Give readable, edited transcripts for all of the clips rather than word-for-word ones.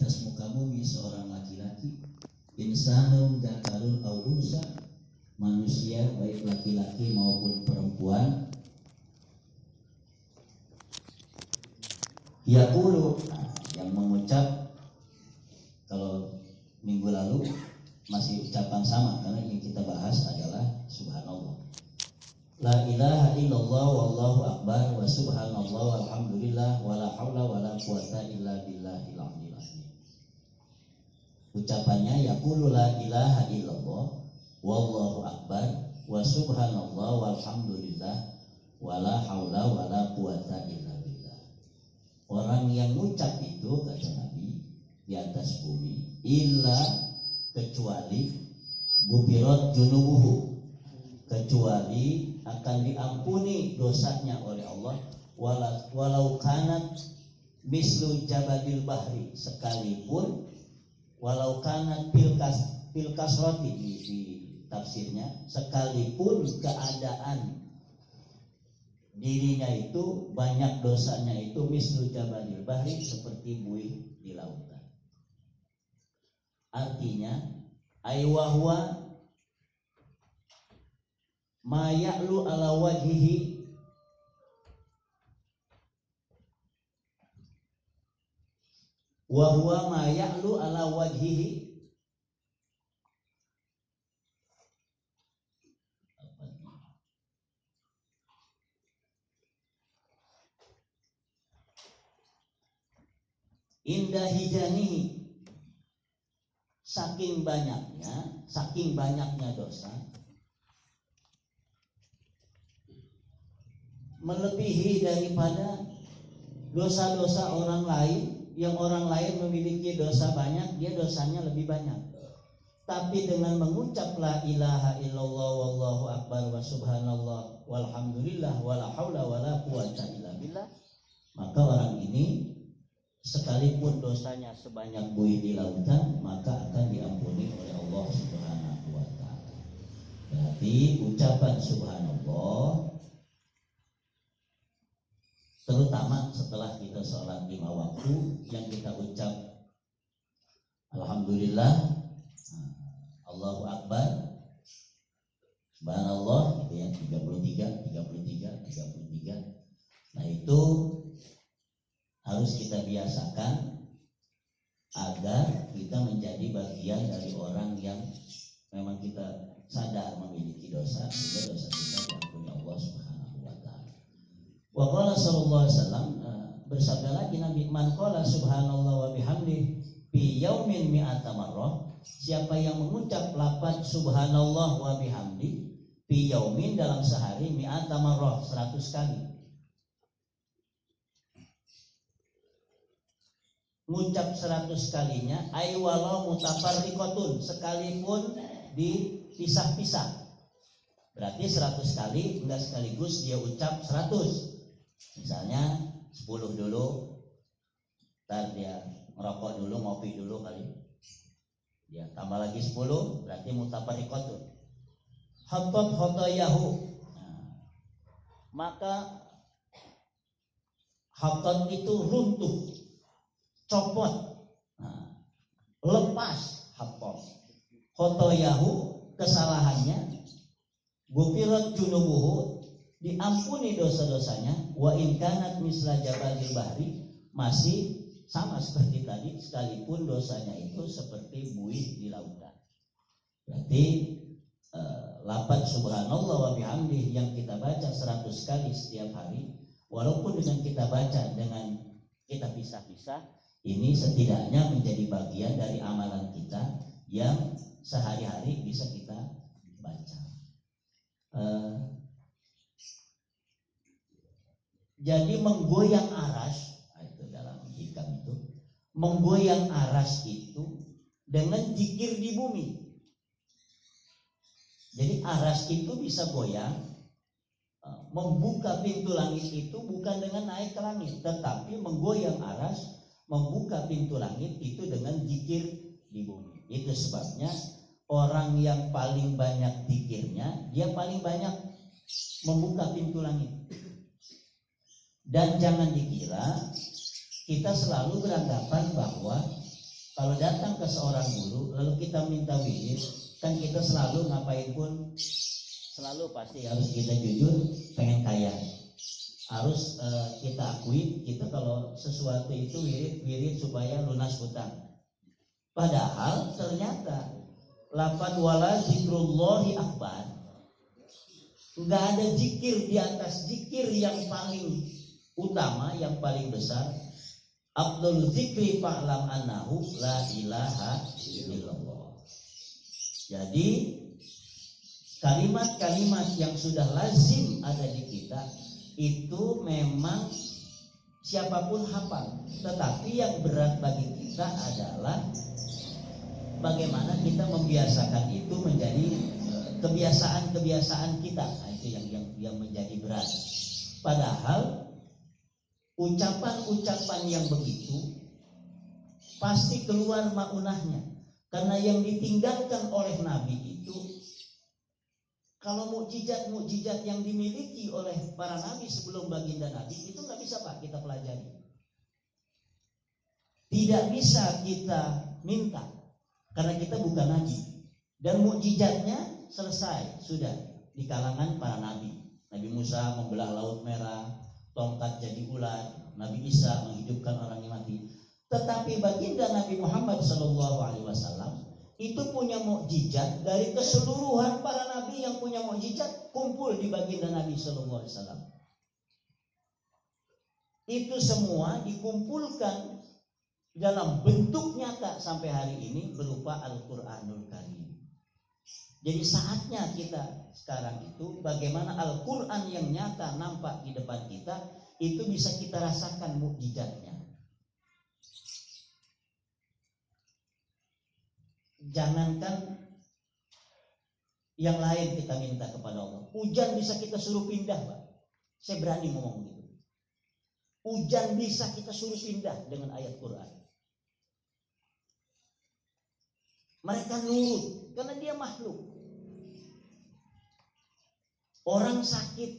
atas muka bumi seorang laki-laki, insanun dzakarun aw unsa, manusia baik laki-laki maupun perempuan, yaqulu, yang mengucap, kalau minggu lalu masih ucapan sama karena yang kita bahas adalah subhanallah. La ilaha illallah wallahu akbar wa subhanallah walhamdulillah wala haula wala quwata illa billahil aliyil azim. Ucapannya yaqulu la ilaha illallah wallahu akbar wa subhanallah walhamdulillah wala haula wala quwata illa billah. Orang yang ngucap itu, kata Nabi, di atas bumi, illa, kecuali gufirat junubuhu, kecuali akan diampuni dosanya oleh Allah, walau kanat mislu jabadil bahri, sekalipun walau kanat pilkas roti, di tafsirnya, sekalipun keadaan dirinya itu banyak dosanya itu mislu jabadil bahri, seperti buih di lautan. Artinya aywahwa ma ya'lu ala wajhihi wa huwa ma ya'lu ala wajhihi indah hijanihi, saking banyaknya dosa, melebihi daripada dosa-dosa orang lain, yang orang lain memiliki dosa banyak, dia dosanya lebih banyak. Tapi dengan mengucap la ilaha illallah wallahu akbar wa subhanallah walhamdulillah wala haula wala quwata illa billah, maka orang ini sekalipun dosanya sebanyak buih di lautan, maka akan diampuni oleh Allah Subhanahu wa ta'ala. Berarti ucapan subhanallah, terutama setelah kita sholat 5 waktu, yang kita ucap alhamdulillah, Allahu akbar, subhanallah, gitu ya, 33. Nah itu harus kita biasakan agar kita menjadi bagian dari orang yang memang kita sadar memiliki dosa, sehingga dosa kita diampuni Allah Subhanahu wa ta'ala. Wa qala sallallahu alaihi wasallam, bersabda lagi Nabi, man qala subhanallah wa bihamdi fi yaumin mi'ata marrah, siapa yang mengucap lafaz subhanallah wa bihamdi fi yaumin, dalam sehari, mi'ata marrah, 100 kali. Ngucap 100 kalinya, ay walau mutafarriqatun, sekalipun dipisah-pisah. Berarti 100 kali, enggak sekaligus dia ucap 100. Misalnya 10 dulu, ntar dia ngerokok dulu, ngopi dulu kali, dia tambah lagi 10, berarti mutafarriqatun. Hatat khotayahu, maka hatat itu runtuh, copot, lepas hatat. Khotoyahu, kesalahannya, gufirat junubuhu, diampuni dosa-dosanya, wa in kanat misla jabalil bahri, masih sama seperti tadi, sekalipun dosanya itu seperti buih di lautan. Berarti lafaz subhanallah wa bihamdih yang kita baca 100 kali setiap hari, walaupun dengan kita baca dengan kita pisah-pisah, ini setidaknya menjadi bagian dari amalan kita yang sehari-hari bisa kita baca. Jadi menggoyang aras, itu dalam hikam itu, menggoyang aras itu dengan zikir di bumi. Jadi aras itu bisa goyang, membuka pintu langit itu bukan dengan naik ke langit, tetapi menggoyang aras, membuka pintu langit itu dengan zikir di bumi. Itu sebabnya orang yang paling banyak zikirnya, dia paling banyak membuka pintu langit. Dan jangan dikira kita selalu beranggapan bahwa Kalau datang ke seorang guru lalu kita minta wirid, kan kita selalu ngapain pun selalu pasti harus kita jujur pengen kaya. Harus kita akui kita kalau sesuatu itu wirid supaya lunas hutang. Padahal ternyata lapan wala zikrullahi akbar, nggak ada zikir di atas zikir yang paling utama, yang paling besar. Abdul zikri fa'lam annahu la ilaha illallah. Jadi kalimat-kalimat yang sudah lazim ada di kita itu memang siapapun hafal. Tetapi yang berat bagi kita adalah bagaimana kita membiasakan itu menjadi kebiasaan-kebiasaan kita. Nah, itu yang menjadi berat. Padahal ucapan-ucapan yang begitu pasti keluar maunahnya. Karena yang ditinggalkan oleh Nabi itu, kalau mukjizat-mukjizat yang dimiliki oleh para nabi sebelum baginda Nabi itu nggak bisa Pak kita pelajari. Tidak bisa kita minta karena kita bukan nabi. Dan mukjizatnya selesai sudah di kalangan para nabi. Nabi Musa membelah laut merah, tongkat jadi ular, Nabi Isa menghidupkan orang yang mati. Tetapi baginda Nabi Muhammad SAW itu punya mukjizat dari keseluruhan para nabi yang punya mukjizat kumpul di baginda Nabi SAW. Itu semua dikumpulkan dalam bentuk nyata sampai hari ini berupa Al-Quranul Karim. Jadi saatnya kita sekarang itu bagaimana Al-Quran yang nyata nampak di depan kita itu bisa kita rasakan mukjizatnya. Jangankan yang lain kita minta kepada Allah. Hujan bisa kita suruh pindah, Pak. Saya berani ngomong gitu. Hujan bisa kita suruh pindah dengan ayat Quran. Mereka nurut karena dia makhluk. Orang sakit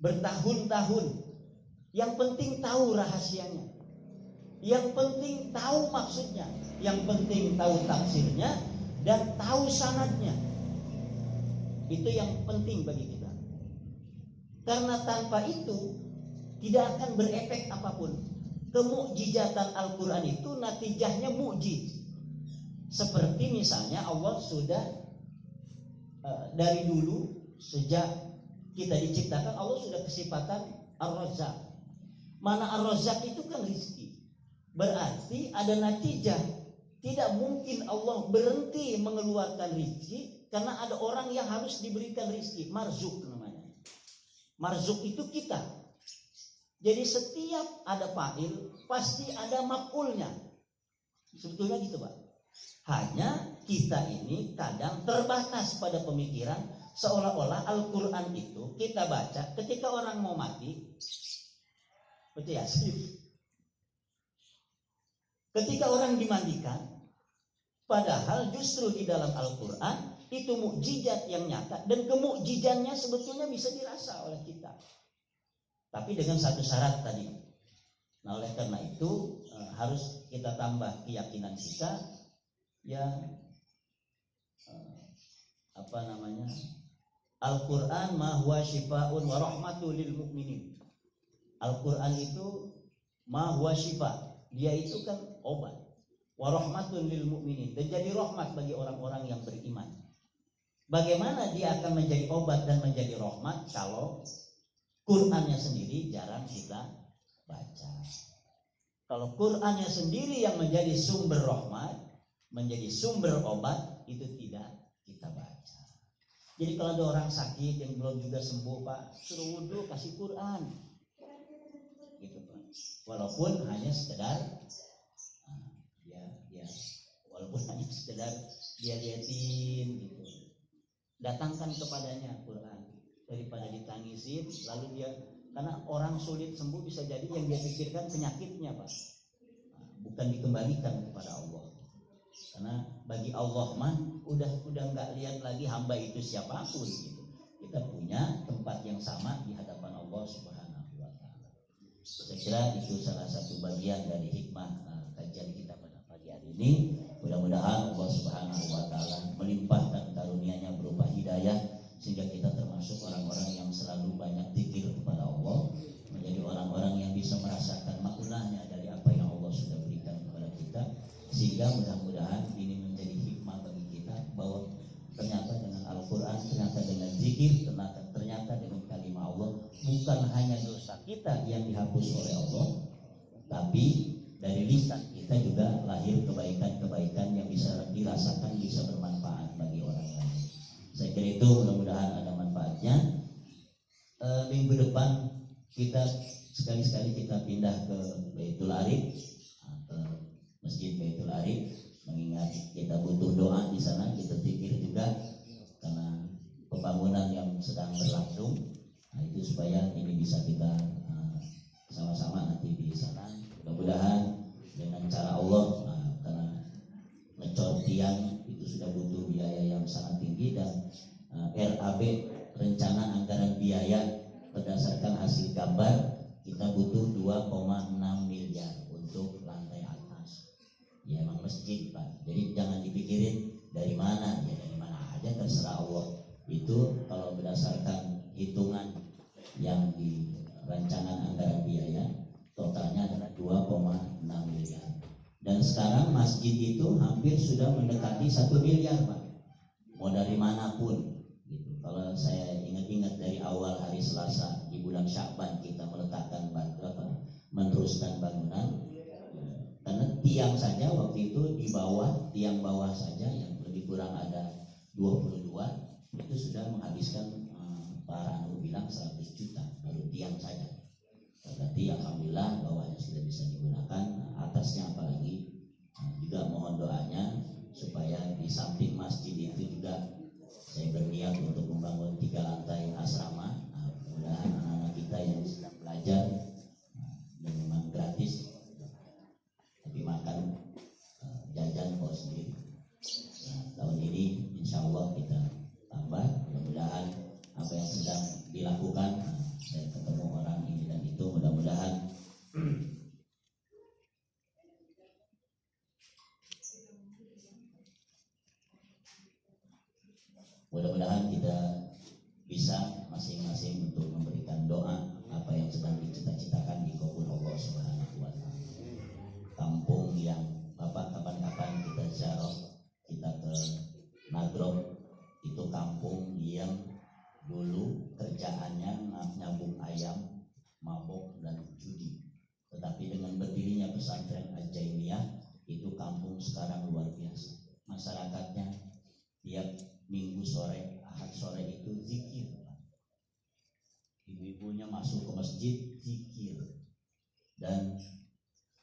bertahun-tahun, yang penting tahu rahasianya, yang penting tahu maksudnya, yang penting tahu tafsirnya dan tahu sanadnya. Itu yang penting bagi kita. Karena tanpa itu tidak akan berefek apapun. Kemukjizatan Al-Quran itu natijahnya mukjiz. Seperti misalnya Allah sudah dari dulu sejak kita diciptakan Allah sudah kesifatan Ar-Razzaq. Mana Ar-Razzaq itu kan rizki. Berarti ada natijah. Tidak mungkin Allah berhenti mengeluarkan rizki karena ada orang yang harus diberikan rizki. Marzuk namanya. Marzuk itu kita. Jadi setiap ada fa'il pasti ada maf'ulnya. Sebetulnya gitu Pak. Hanya kita ini kadang terbatas pada pemikiran seolah-olah Al-Quran itu kita baca ketika orang mau mati. Betul ya? Ketika orang dimandikan. Padahal justru di dalam Al-Quran itu mukjizat yang nyata. Dan kemukjizannya sebetulnya bisa dirasa oleh kita. Tapi dengan satu syarat tadi. Nah oleh karena itu harus kita tambah keyakinan kita. Ya Al-Quran ma huwa syifaun wa rahmatul lil mu'minin. Al-Quran itu ma huwa syifa, dia itu kan obat, wa rahmatul lil mu'minin, dan jadi rahmat bagi orang-orang yang beriman. Bagaimana dia akan menjadi obat dan menjadi rahmat kalau Qurannya sendiri jarang kita baca. Kalau Qurannya sendiri yang menjadi sumber rahmat, menjadi sumber obat, itu tidak kita baca. Jadi kalau ada orang sakit yang belum juga sembuh Pak, suruh wudhu kasih Quran gitu Pak. Walaupun hanya sekedar walaupun hanya sekedar dia liatin gitu. Datangkan kepadanya Quran daripada ditangisin lalu dia, karena orang sulit sembuh bisa jadi yang dia pikirkan penyakitnya Pak, bukan dikembalikan kepada Allah. Karena bagi Allah mah udah nggak lihat lagi hamba itu siapapun gitu. Kita punya tempat yang sama di hadapan Allah Subhanahu wa taala. Saya kira itu salah satu bagian dari hikmah kajian kita pada ini. Mudah-mudahan Allah Subhanahu wa taala melimpahkan karunia-Nya berupa hidayah sehingga kita termasuk orang-orang yang selalu banyak zikir kepada Allah, menjadi orang-orang yang bisa merasakan maknanya dari apa yang Allah sudah berikan kepada kita, sehingga mudah-mudahan ini menjadi hikmah bagi kita bahwa ternyata dengan Al-Quran, ternyata dengan zikir, ternyata dengan kalimat Allah, bukan hanya dosa kita yang dihapus oleh Allah, tapi dari lisan kita juga lahir kebaikan-kebaikan yang bisa dirasakan, bisa bermanfaat bagi orang lain. Saya kira itu mudah-mudahan ada manfaatnya. Minggu depan kita sekali-sekali kita pindah ke Baitul Arif, ke Masjid Baitul Arif, mengingat kita butuh doa di sana, kita zikir juga karena pembangunan yang sedang berlangsung. Nah, itu supaya ini bisa kita sama-sama nanti di sana. Mudah-mudahan dengan cara Allah, karena ngecor tiang itu sudah butuh biaya yang sangat tinggi, dan RAB, rencana anggaran biaya berdasarkan hasil gambar, kita butuh 2,6 miliar untuk lantai atas. Ya emang masjid Pak, jadi jangan dipikirin dari mana, ya dari mana aja terserah Allah. Itu kalau berdasarkan hitungan yang di rancangan anggaran biaya, totalnya adalah 2,6 miliar. Dan sekarang masjid itu hampir sudah mendekati 1 miliar Pak, mau dari manapun gitu. Kalau saya ingat-ingat dari awal hari Selasa di bulan Sya'ban kita meletakkan meneruskan bangunan, karena tiang saja waktu itu di bawah, tiang bawah saja yang lebih kurang ada 22 itu sudah menghabiskan Pak Ranu bilang 100 juta baru tiang saja. Berarti alhamdulillah bawahnya sudah bisa digunakan, atasnya apalagi. Juga mohon doanya supaya di samping masjid itu juga saya berniat untuk membangun 3 lantai asrama. Mudah-mudahan anak-anak kita yang sedang belajar, dan memang gratis, tapi makan jajan kok sendiri. Tahun ini insya Allah kita tambah. Mudah-mudahan apa yang sedang dilakukan, saya ketemu orang ini dan itu, mudah-mudahan kita bisa masing-masing untuk memberikan doa apa yang sedang dicita-citakan dikabul Allah Subhanahu wa taala. Kampung yang Bapak kapan-kapan kita ziarah, kita ke Nagrog, itu kampung yang dulu kerjaannya nyambung ayam, mabok dan judi. Tetapi dengan berdirinya pesantren Al-Jainiyah, itu kampung sekarang luar biasa. Masyarakatnya tiap minggu sore, Ahad sore itu zikir. Ibu-ibunya masuk ke masjid zikir, dan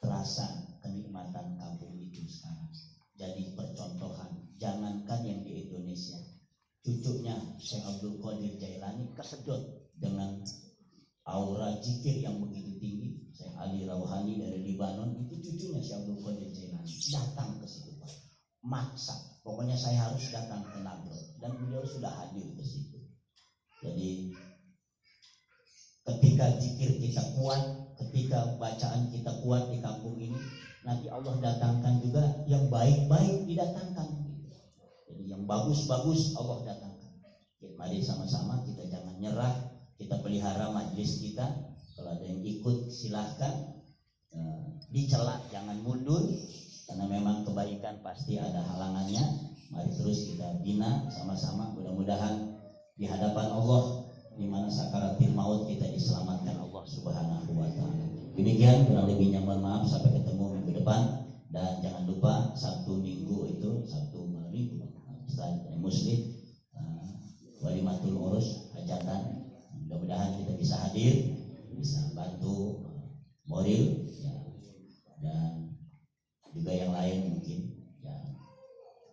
terasa kenikmatan kampung itu sekarang. Jadi percontohan, jangankan yang di Indonesia, cucunya Syekh Abdul Qadir Jailani kesedot dengan aura zikir yang begitu tinggi. Syekh Ali Rawhani dari Libanon, itu cucunya Syekh Abdul Qadir Jailani datang ke situ Pak, maksa, pokoknya saya harus datang ke Nagrog, dan beliau sudah hadir ke situ. Jadi ketika zikir kita kuat, ketika bacaan kita kuat di kampung ini, nanti Allah datangkan juga yang baik-baik didatangkan. Jadi yang bagus-bagus Allah datangkan. Jadi, mari sama-sama kita jangan nyerah, kita pelihara majelis kita. Kalau ada yang ikut silahkan, dicela jangan mundur, karena memang kebaikan pasti ada halangannya. Mari terus kita bina sama-sama, mudah-mudahan di hadapan Allah di mana sakaratil maut kita diselamatkan Allah Subhanahu wa taala. Demikian, kurang lebihnya mohon maaf, sampai ketemu minggu depan. Dan jangan lupa Sabtu Minggu itu, Sabtu Minggu Ustaz Muslim, walimatul urus hajatan. Mudah-mudahan kita bisa hadir, bisa bantu moral ya, dan juga yang lain mungkin yang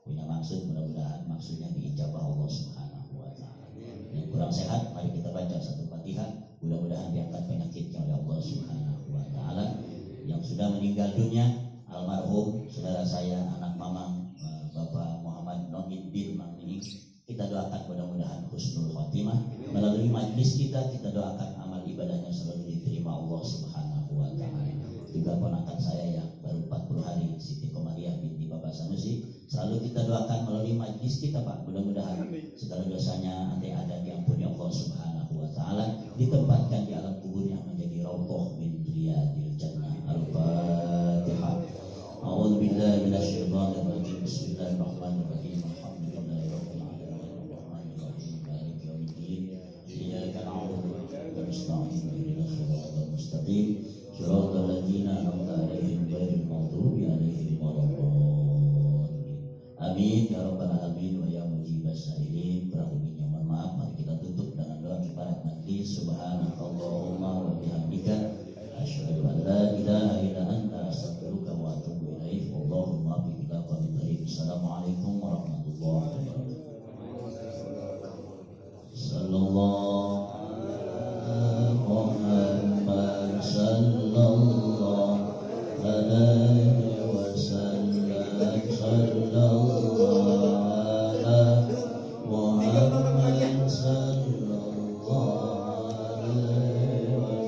punya maksud, mudah-mudahan maksudnya diijabah Allah Subhanahu wa taala. Yang kurang sehat, mari kita baca satu Fatihah, mudah-mudahan diangkat penyakitnya oleh Allah Subhanahu wa taala. Yang sudah meninggal dunia, almarhum saudara saya anak mamang Bapak Muhammad Noiddin Mangini, kita doakan mudah-mudahan husnul khotimah. Melalui majlis kita doakan amal ibadahnya selalu diterima Allah Subhanahu wa taala. Juga ponakan saya yang baru 40 hari, Siti Komariah binti Bapak Sanusi. Selalu kita doakan melalui majlis kita Pak, mudah-mudahan segala dosanya nanti ada diampuni Allah Subhanahu wa taala, ditempatkan di alam kubur yang menjadi raudhah min riyadil jannah. Al-Fatihah. A'udzu billahi minasyaitonir rajim. Bismillahirrahmanirrahim. Alhamdulillahirabbil alamin. Arrahmanir rahim. Maliki yaumiddin. Iyyaka na'budu wa iyyaka nasta'in. Ihdinas siratal mustaqim. Shiratal ladzina an'amta 'alaihim ghairil maghdubi 'alaihim waladdallin. Amin ya rabbal alamin wa ya mujibas sa'ilin. Kurang lebihnya mohon maaf. Mari kita tutup dengan doa kifarat majlis. Subhanakallahumma wa bihamdika asyhadu an la ilaha illa anta astaghfiruka wa atubu ilaik. Allahumma bi'ika wa bi'ik. Assalamualaikum warahmatullahi wabarakatuh. Sallallahu alaihi Muhammad sallallahu alaihi wasallam. Sallallahu alaihi Muhammad sallallahu alaihi wasallam.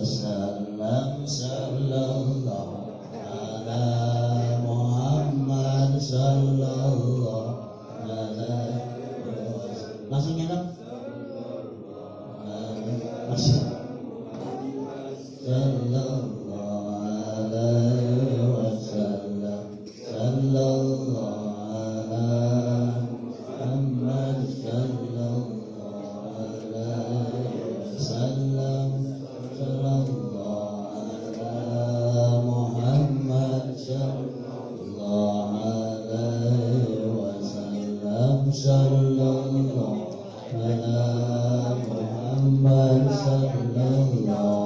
Wasallam sallallahu ala Muhammad sallallahu alaihi wasallam. Langsung nyadap. Sallallahu alaihi wasallam. Sallallahu ala Muhammad sallallahu alaihi wasallam. Sallallahu ala Muhammad sallallahu alaihi wasallam. Sallallahu ala Muhammad sallallahu